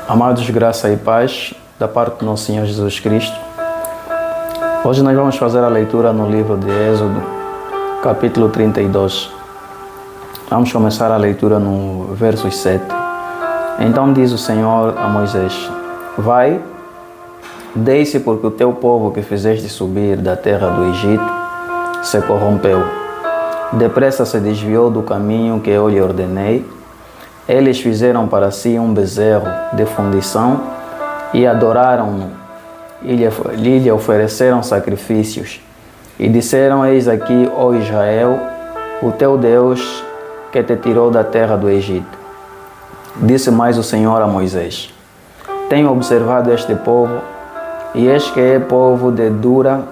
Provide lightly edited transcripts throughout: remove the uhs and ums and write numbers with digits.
Amados, graça e paz da parte do nosso Senhor Jesus Cristo. Hoje nós vamos fazer a leitura no livro de Êxodo, capítulo 32. Vamos começar a leitura no verso 7. Então diz o Senhor a Moisés: Vai, desce, porque o teu povo que fizeste subir da terra do Egito se corrompeu. Depressa se desviou do caminho que eu lhe ordenei. Eles fizeram para si um bezerro de fundição e adoraram-no, e lhe ofereceram sacrifícios. E disseram: Eis aqui, ó Israel, o teu Deus que te tirou da terra do Egito. Disse mais o Senhor a Moisés: Tenho observado este povo, e eis que é povo de dura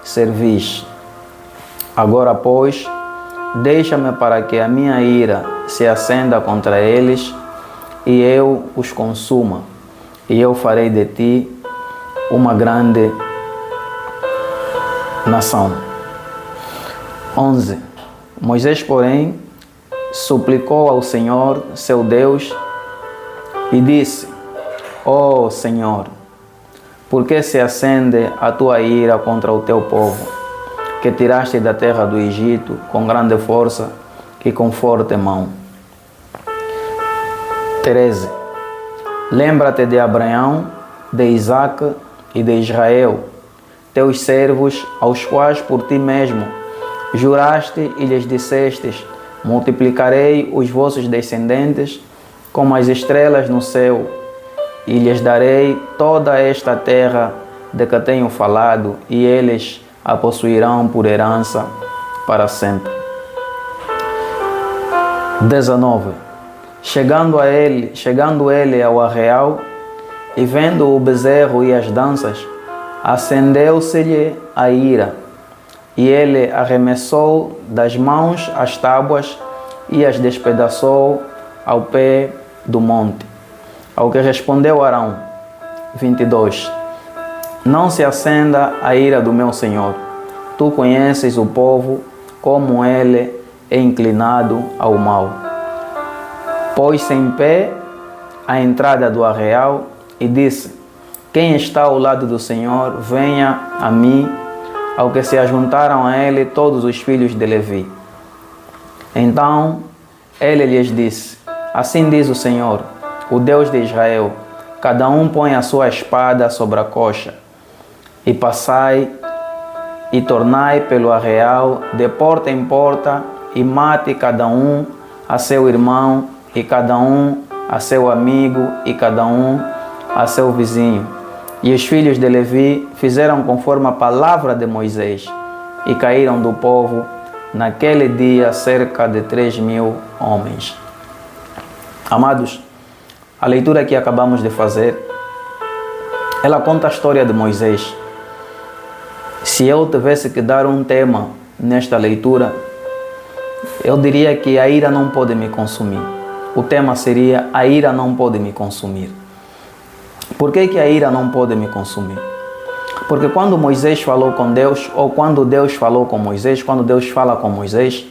cerviz. Agora, pois, deixa-me para que a minha ira se acenda contra eles, e eu os consuma, e eu farei de ti uma grande nação. 11. Moisés, porém, suplicou ao Senhor, seu Deus, e disse: Ó Senhor, por que se acende a tua ira contra o teu povo, que tiraste da terra do Egito com grande força e com forte mão? 13. Lembra-te de Abraão, de Isaque e de Israel, teus servos, aos quais por ti mesmo juraste e lhes dissestes: multiplicarei os vossos descendentes como as estrelas no céu, e lhes darei toda esta terra de que tenho falado, e eles a possuirão por herança para sempre. 19. Chegando ele ao arraial, e vendo o bezerro e as danças, acendeu-se-lhe a ira, e ele arremessou das mãos as tábuas e as despedaçou ao pé do monte. Ao que respondeu Arão, 22. Não se acenda a ira do meu Senhor. Tu conheces o povo, como ele é inclinado ao mal. Pôs-se em pé à entrada do arraial e disse: Quem está ao lado do Senhor, venha a mim. Ao que se ajuntaram a ele todos os filhos de Levi. Então ele lhes disse: Assim diz o Senhor, o Deus de Israel: cada um põe a sua espada sobre a coxa, e passai e tornai pelo arraial de porta em porta, e mate cada um a seu irmão, e cada um a seu amigo, e cada um a seu vizinho. E os filhos de Levi fizeram conforme a palavra de Moisés, e caíram do povo naquele dia cerca de 3.000 homens. Amados, a leitura que acabamos de fazer, ela conta a história de Moisés. Se eu tivesse que dar um tema nesta leitura, eu diria que a ira não pode me consumir. O tema seria: a ira não pode me consumir. Por que a ira não pode me consumir? Porque quando Moisés falou com Deus, ou quando Deus falou com Moisés, quando Deus fala com Moisés,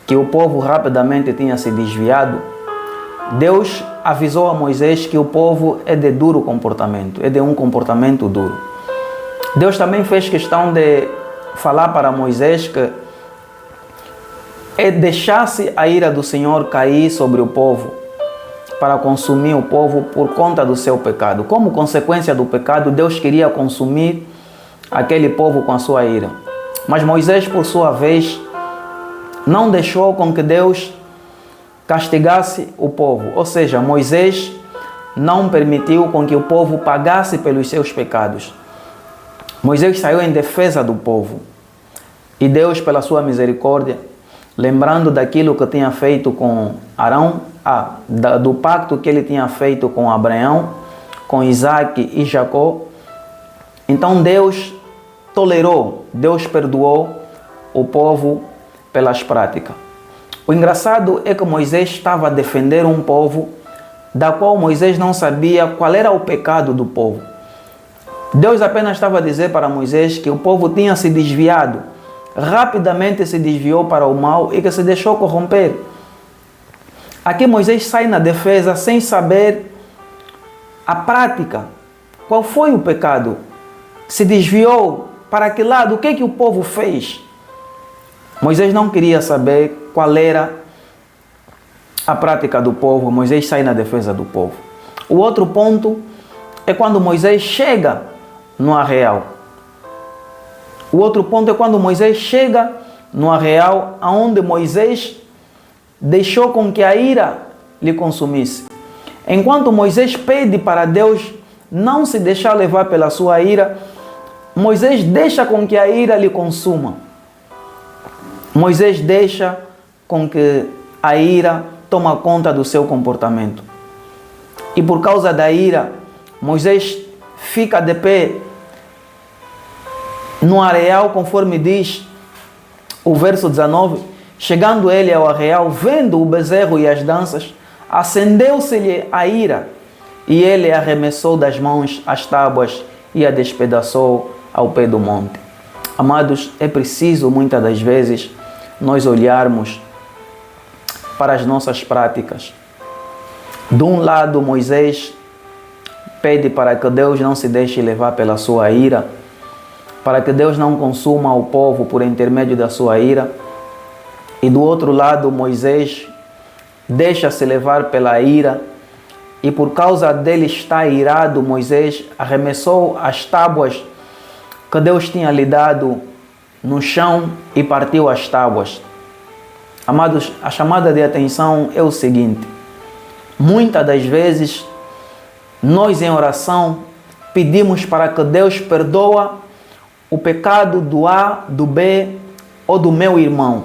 que o povo rapidamente tinha se desviado, Deus avisou a Moisés que o povo é de duro comportamento, é de um comportamento duro. Deus também fez questão de falar para Moisés que deixasse a ira do Senhor cair sobre o povo, para consumir o povo por conta do seu pecado. Como consequência do pecado, Deus queria consumir aquele povo com a sua ira. Mas Moisés, por sua vez, não deixou com que Deus castigasse o povo. Ou seja, Moisés não permitiu com que o povo pagasse pelos seus pecados. Moisés saiu em defesa do povo. E Deus, pela sua misericórdia, lembrando daquilo que tinha feito com Arão, do pacto que ele tinha feito com Abraão, com Isaque e Jacó, então Deus tolerou, Deus perdoou o povo pelas práticas. O engraçado é que Moisés estava a defender um povo da qual Moisés não sabia qual era o pecado do povo. Deus apenas estava a dizer para Moisés que o povo tinha se desviado, rapidamente se desviou para o mal e que se deixou corromper. Aqui Moisés sai na defesa sem saber a prática. Qual foi o pecado? Se desviou para que lado? O que o povo fez? Moisés não queria saber qual era a prática do povo. Moisés sai na defesa do povo. O outro ponto é quando Moisés chega no arraial. O outro ponto é quando Moisés chega no arraial, onde Moisés deixou com que a ira lhe consumisse. Enquanto Moisés pede para Deus não se deixar levar pela sua ira, Moisés deixa com que a ira lhe consuma. Moisés deixa com que a ira tome conta do seu comportamento. E por causa da ira, Moisés fica de pé no arraial, conforme diz o verso 19. Chegando ele ao arraial, vendo o bezerro e as danças, acendeu-se-lhe a ira, e ele arremessou das mãos as tábuas e a despedaçou ao pé do monte. Amados, é preciso muitas das vezes nós olharmos para as nossas práticas. De um lado, Moisés pede para que Deus não se deixe levar pela sua ira, para que Deus não consuma o povo por intermédio da sua ira. E do outro lado, Moisés deixa-se levar pela ira, e por causa dele estar irado, Moisés arremessou as tábuas que Deus tinha lhe dado no chão e partiu as tábuas. Amados, a chamada de atenção é o seguinte: muitas das vezes nós em oração pedimos para que Deus perdoa o pecado do A, do B ou do meu irmão.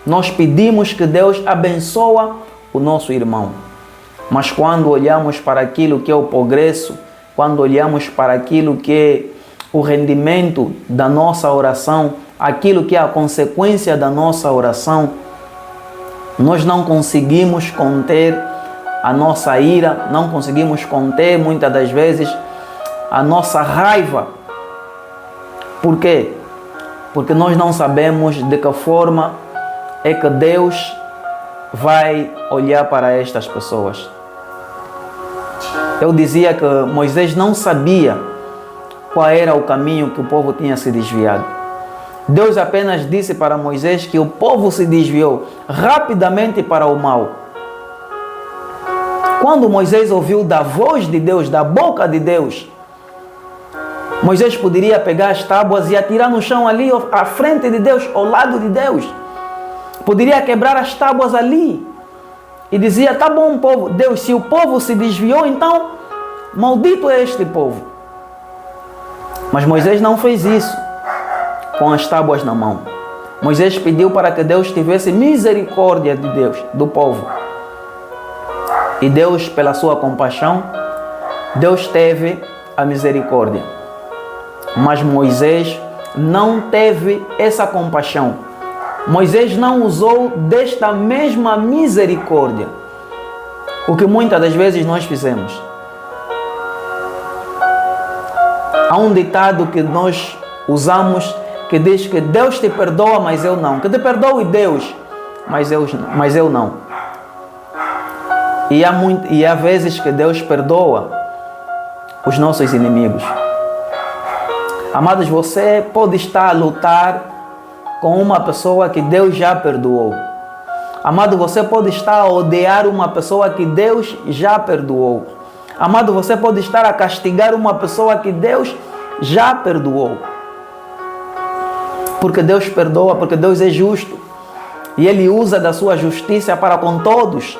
Nós pedimos que Deus abençoe o nosso irmão. Mas quando olhamos para aquilo que é o progresso, quando olhamos para aquilo que é o rendimento da nossa oração, aquilo que é a consequência da nossa oração, nós não conseguimos conter a nossa ira, não conseguimos conter muitas das vezes a nossa raiva. Por quê? Porque nós não sabemos de que forma é que Deus vai olhar para estas pessoas. Eu dizia que Moisés não sabia qual era o caminho que o povo tinha se desviado. Deus apenas disse para Moisés que o povo se desviou rapidamente para o mal. Quando Moisés ouviu da voz de Deus, da boca de Deus, Moisés poderia pegar as tábuas e atirar no chão ali, à frente de Deus, ao lado de Deus. Poderia quebrar as tábuas ali. E dizia: tá bom, povo, Deus, se o povo se desviou, então maldito é este povo. Mas Moisés não fez isso com as tábuas na mão. Moisés pediu para que Deus tivesse misericórdia de Deus, do povo. E Deus, pela sua compaixão, Deus teve a misericórdia. Mas Moisés não teve essa compaixão. Moisés não usou desta mesma misericórdia, o que muitas das vezes nós fizemos. Há um ditado que nós usamos que diz que Deus te perdoa, mas eu não. Que te perdoe Deus, mas eu não. E há vezes que Deus perdoa os nossos inimigos. Amados, você pode estar a lutar com uma pessoa que Deus já perdoou. Amado, você pode estar a odiar uma pessoa que Deus já perdoou. Amado, você pode estar a castigar uma pessoa que Deus já perdoou. Porque Deus perdoa, porque Deus é justo. E Ele usa da sua justiça para com todos.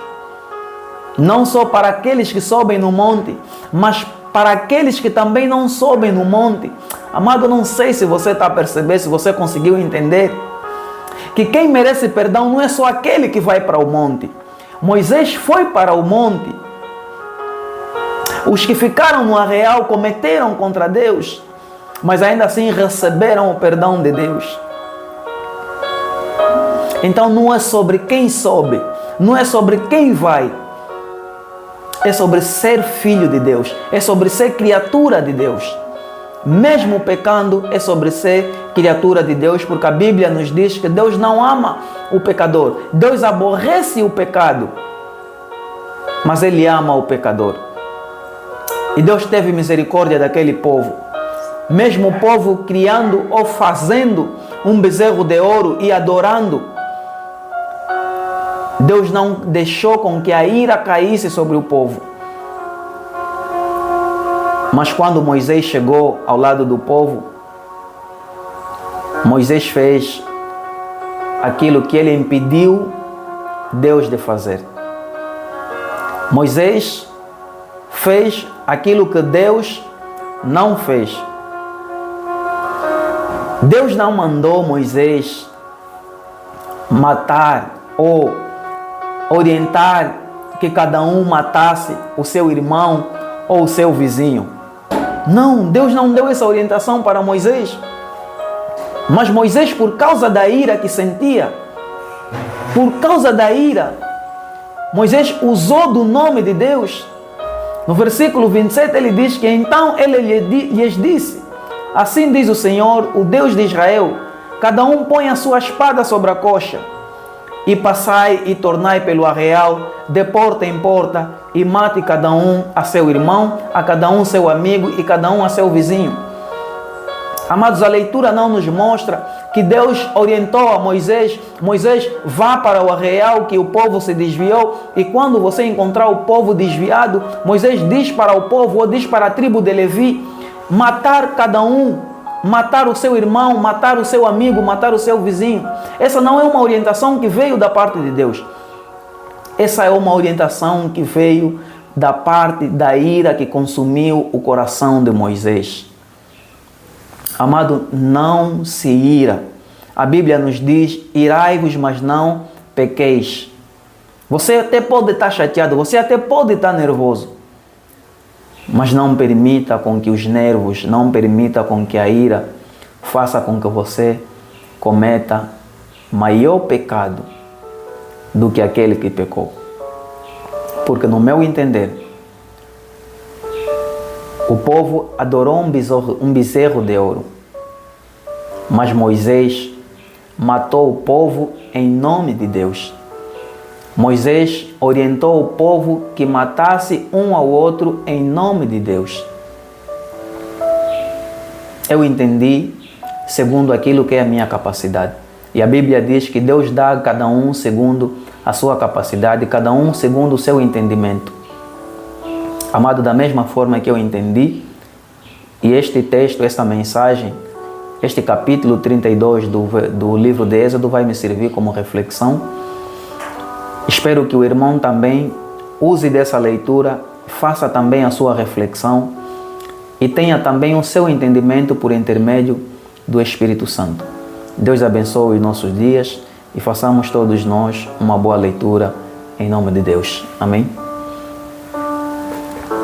Não só para aqueles que sobem no monte, mas para aqueles que também não sobem no monte. Amado, não sei se você está a perceber, se você conseguiu entender, que quem merece perdão não é só aquele que vai para o monte. Moisés foi para o monte. Os que ficaram no arraial cometeram contra Deus, mas ainda assim receberam o perdão de Deus. Então não é sobre quem sobe, não é sobre quem vai. É sobre ser filho de Deus, é sobre ser criatura de Deus. Mesmo pecando, é sobre ser criatura de Deus, porque a Bíblia nos diz que Deus não ama o pecador. Deus aborrece o pecado, mas Ele ama o pecador. E Deus teve misericórdia daquele povo. Mesmo o povo criando ou fazendo um bezerro de ouro e adorando, Deus não deixou com que a ira caísse sobre o povo. Mas quando Moisés chegou ao lado do povo, Moisés fez aquilo que ele impediu Deus de fazer. Moisés fez aquilo que Deus não fez. Deus não mandou Moisés matar ou orientar que cada um matasse o seu irmão ou o seu vizinho. Não, Deus não deu essa orientação para Moisés. Mas Moisés, por causa da ira que sentia, Moisés usou do nome de Deus. No versículo 27 ele diz que então ele lhes disse: assim diz o Senhor, o Deus de Israel, cada um põe a sua espada sobre a coxa, e passai e tornai pelo arraial, de porta em porta, e mate cada um a seu irmão, a cada um seu amigo e cada um a seu vizinho. Amados, a leitura não nos mostra que Deus orientou a Moisés: Moisés, vá para o arraial que o povo se desviou, e quando você encontrar o povo desviado, Moisés diz para o povo, ou diz para a tribo de Levi, matar cada um, matar o seu irmão, matar o seu amigo, matar o seu vizinho. Essa não é uma orientação que veio da parte de Deus. Essa é uma orientação que veio da parte da ira que consumiu o coração de Moisés. Amado, não se ira. A Bíblia nos diz: irai-vos, mas não pequeis. Você até pode estar chateado, você até pode estar nervoso, mas não permita com que os nervos, não permita com que a ira faça com que você cometa maior pecado do que aquele que pecou. Porque no meu entender, o povo adorou um bezerro de ouro, mas Moisés matou o povo em nome de Deus. Moisés orientou o povo que matasse um ao outro em nome de Deus. Eu entendi segundo aquilo que é a minha capacidade. E a Bíblia diz que Deus dá a cada um segundo a sua capacidade, cada um segundo o seu entendimento. Amado, da mesma forma que eu entendi, e este texto, esta mensagem, este capítulo 32 do livro de Êxodo vai me servir como reflexão. Espero que o irmão também use dessa leitura, faça também a sua reflexão e tenha também o seu entendimento por intermédio do Espírito Santo. Deus abençoe os nossos dias e façamos todos nós uma boa leitura em nome de Deus. Amém?